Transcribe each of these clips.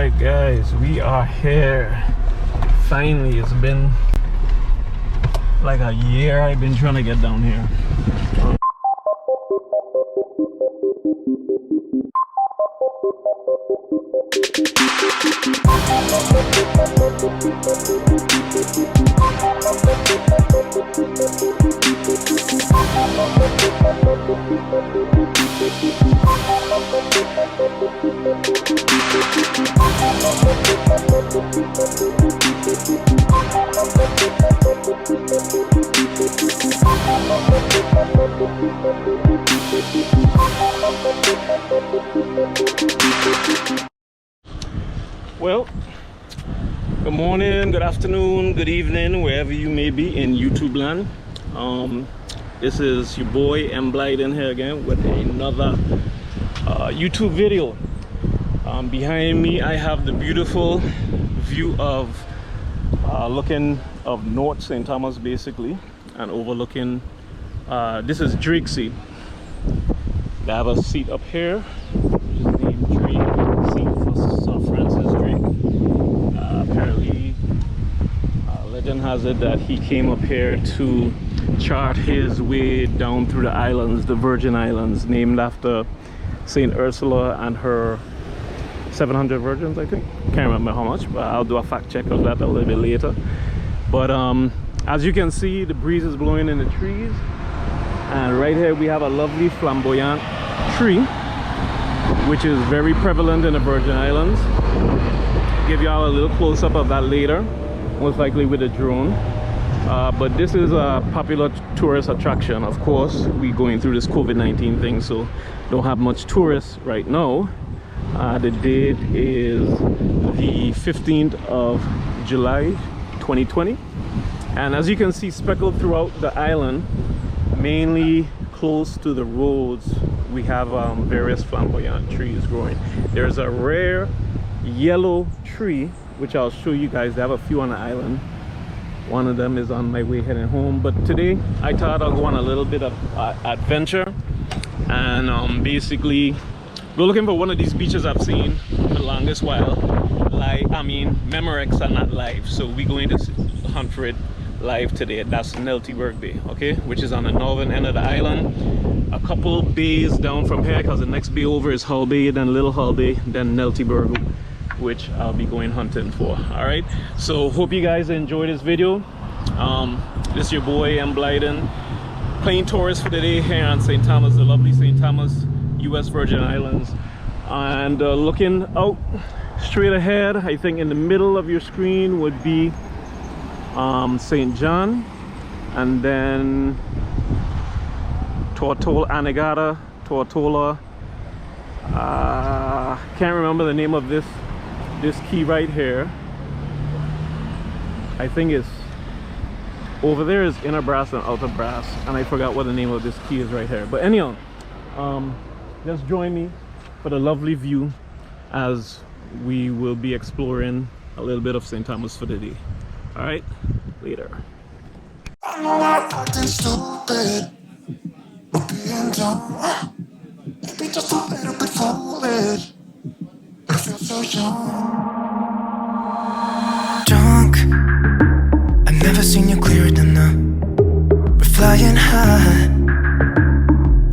Alright guys, we are here. Finally, it's been like a year I've been trying to get down here. Well, good morning, good afternoon, good evening, wherever you may be in YouTube land. This is your boy M. Blyden here again with another YouTube video. Behind me I have the beautiful view of looking of North St. Thomas basically, and overlooking this is Drake Seat. They have a seat up here which is named Drake Seat for Sir Francis Drake. Apparently legend has it that he came up here to chart his way down through the islands, the Virgin Islands, named after Saint Ursula and her 700 virgins, I think. Can't remember how much, but I'll do a fact check of that a little bit later. But as you can see, the breeze is blowing in the trees, and right here we have a lovely flamboyant tree which is very prevalent in the Virgin Islands. I'll give y'all a little close-up of that later, most likely with a drone. But this is a popular tourist attraction. Of course, we're going through this COVID-19 thing, so don't have much tourists right now. The date is the 15th of July 2020, and as you can see, speckled throughout the island, mainly close to the roads, we have various flamboyant trees growing. There's a rare yellow tree which I'll show you guys. They have a few on the island. One of them is on my way heading home, but today I thought I'll go on a little bit of adventure, and basically we're looking for one of these beaches I've seen for the longest while. Memorex are not live, so we're going to hunt for it live today. That's Neltjeberg Bay, okay, which is on the northern end of the island, a couple bays down from here, because the next bay over is Hull Bay, then Little Hull Bay, then Neltjeberg, which I'll be going hunting for. All right, so hope you guys enjoy this video. This is your boy M. Blyden, playing tourist for the day here on St. Thomas, the lovely St. Thomas, US Virgin Islands. And looking out straight ahead, I think in the middle of your screen would be St. John, and then Tortola. Can't remember the name of this key right here. I think it's over there is Inner Brass and Outer Brass, and I forgot what the name of this key is right here. But anyhow, just join me for the lovely view as we will be exploring a little bit of St. Thomas for the day. All right, later. I know I'm acting stupid, but being dumb, maybe just a little bit foolish. I feel so young. Drunk, I've never seen you clearer than now. We're flying high,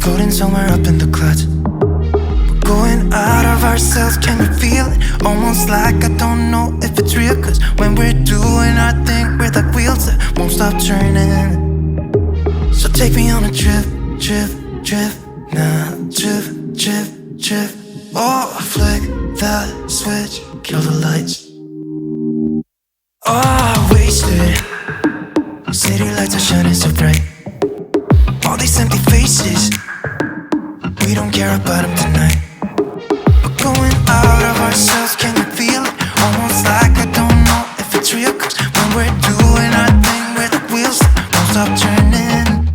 floating somewhere up in the clouds. We're going out of ourselves, can you feel it? Almost like I don't know if it's real, cause when we're doing our thing, we're like wheels that won't stop turning. So take me on a trip, now, trip. Oh, flick that switch, kill the lights. Oh, wasted. City lights are shining so bright. All these empty faces, we don't care about them tonight. We're going out of ourselves, can you feel it? Almost like I don't know if it's real, cause when we're doing our thing, we're the wheels that won't stop turning.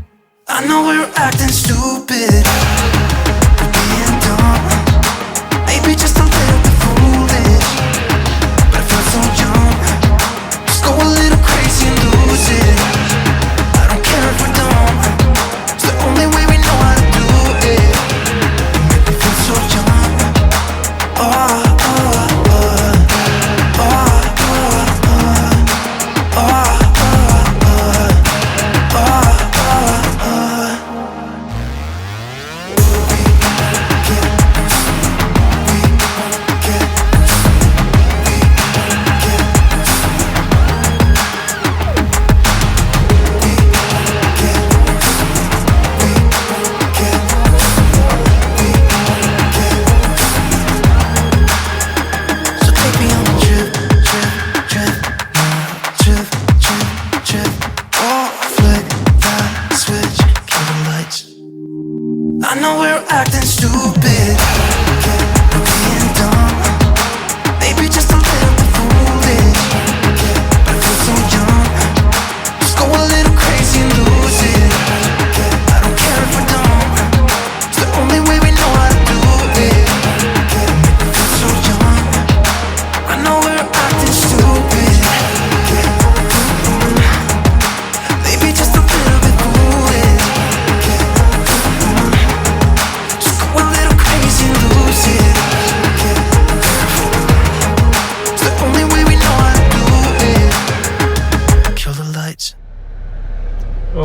I know we're acting stupid, we're being dumb, maybe just a little bit foolish, but I feel so young. Just go a little crazy and lose it. I don't care if we're dumb, it's the only way we know how to do it. Make me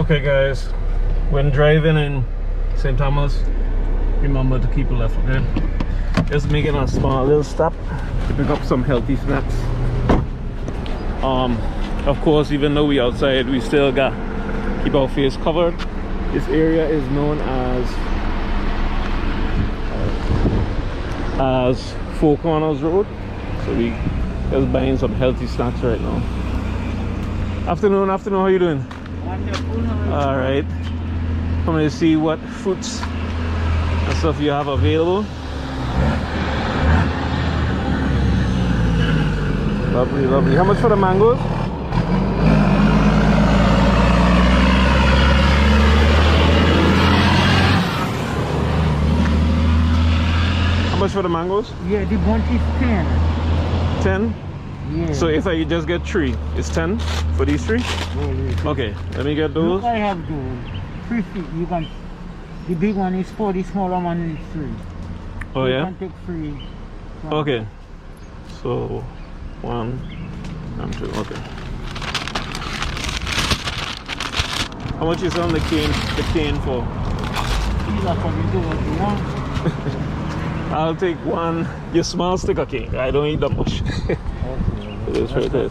Okay guys, when driving in St. Thomas, remember to keep left, okay? Just making a small little stop to pick up some healthy snacks. Of course, even though we outside, we still got keep our face covered. This area is known as Four Corners Road, so we just buying some healthy snacks right now. Afternoon, how you doing? Wonderful. All right, coming to see what fruits and stuff you have available. Lovely, lovely. How much for the mangoes? How much for the mangoes? Yeah, the bunch is 10. 10? Yeah. So if I just get 3, it's 10 for these 3? Okay, let me get those. Look, I have those. 50. You can. The big one is 4, the smaller one is 3. Oh you yeah? can take 3. Okay. So 1 and 2. Okay. How much is on the cane for? These are for the what you want. I'll take 1. Your small stick of cane. I don't eat that much. It is right there.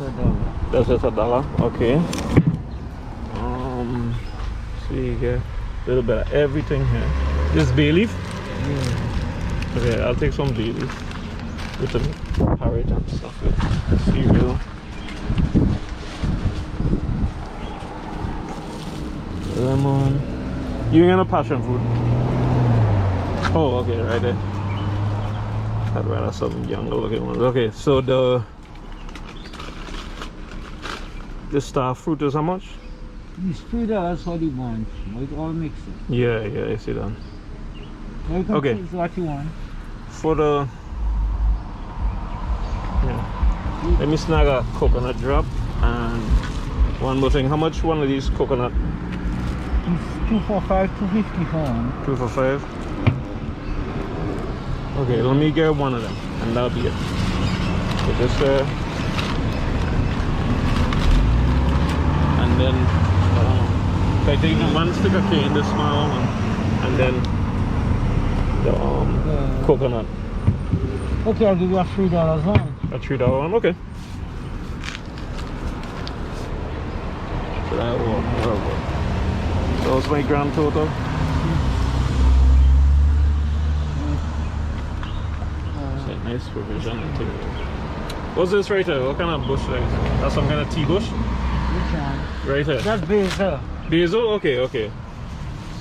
That's just $1. Okay. So you get a little bit of everything here. This bay leaf? Yeah. Okay, I'll take some bay leaf with the porridge and stuff. Cereal. Lemon. You ain't got no passion fruit? Oh, okay, right there. I'd rather some younger looking ones. Okay, so the star fruit is how much? It's $3 for the bunch. It all mixed. Yeah, I see that. You can Okay. choose what you want. For the let me snag a coconut drop and one more thing. How much one of these coconut? It's 2 for 5, 250 for one. 2 for 5. Okay, let me get one of them and that'll be it. So this and then if I take one stick of cane, the small one, and then the coconut. Okay, I'll give you a $3 one. A $3 one, okay. So that will work. So what's my grand total? Nice provision, I think. What's this right here? What kind of bush like? That's some kind of tea bush? Which one? Right here. That's basil. Basil? Okay, okay.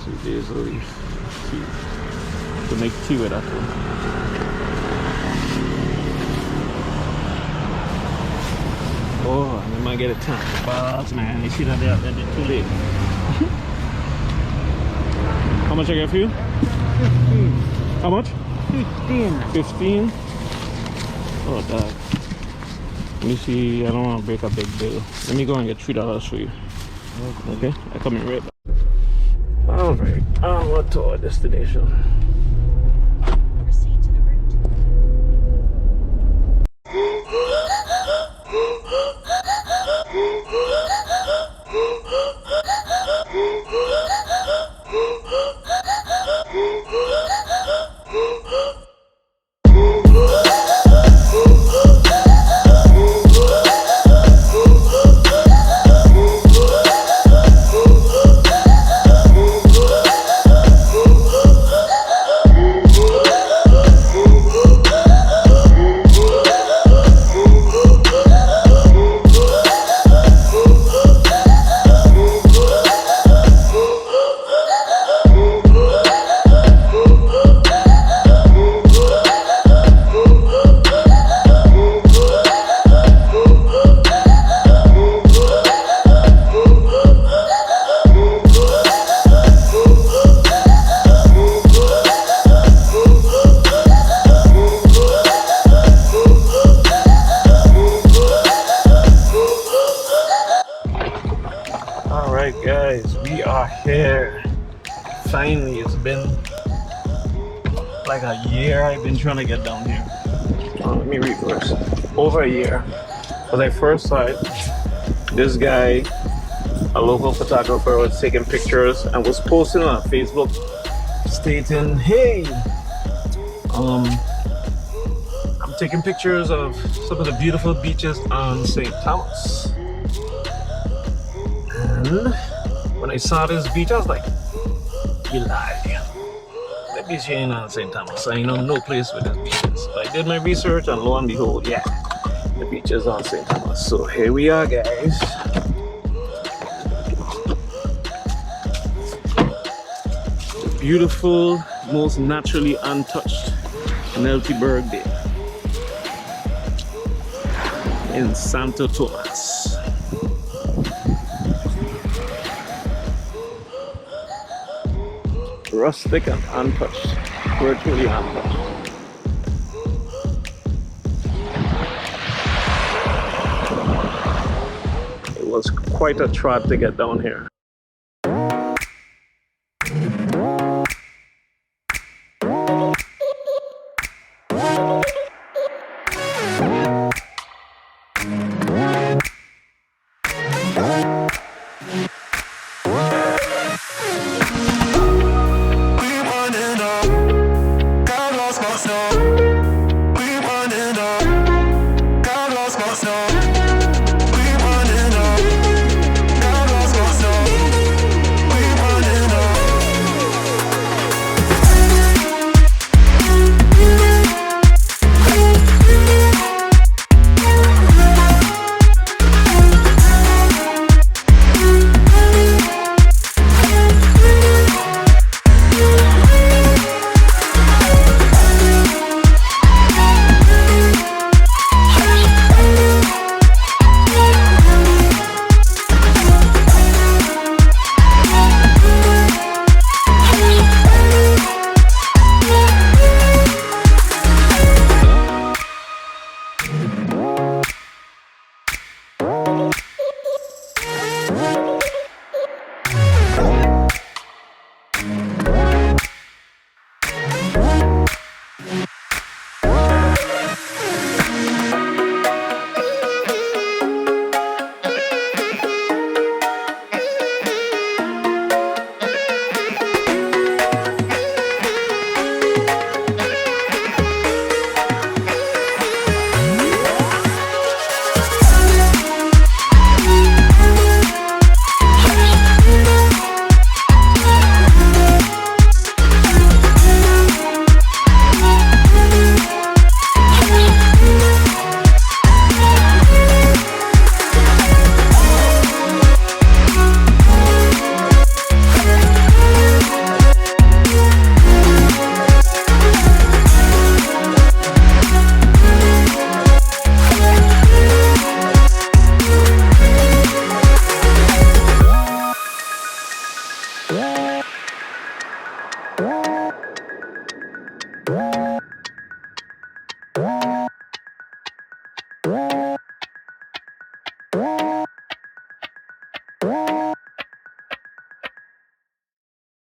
See, basil leaf. Tea. To make tea with that one. Oh, I might get a ton. But man, you see that they're too late. How much I get for you? 15. How much? 15. 15? Oh, dog. Let me see. I don't want to break a big bill. Let me go and get $3 for you. Okay? I'm coming right back. Alright. On to our destination. Proceed to the route. here. Finally, it's been like a year I've been trying to get down here. Let me reverse. Over a year. When I first saw it, this guy a local photographer was taking pictures and was posting on Facebook stating, hey, I'm taking pictures of some of the beautiful beaches on St. Thomas. And when I saw this beach, I was like, you lie. The beach ain't on St. Thomas. I know no place where this beach is. So I did my research and lo and behold, yeah, the beach is on St. Thomas. So here we are, guys. Beautiful, most naturally untouched Neltjeberg Bay in St. Thomas. Rustic and untouched, virtually untouched. It was quite a trot to get down here. We wanna know, God lost my soul.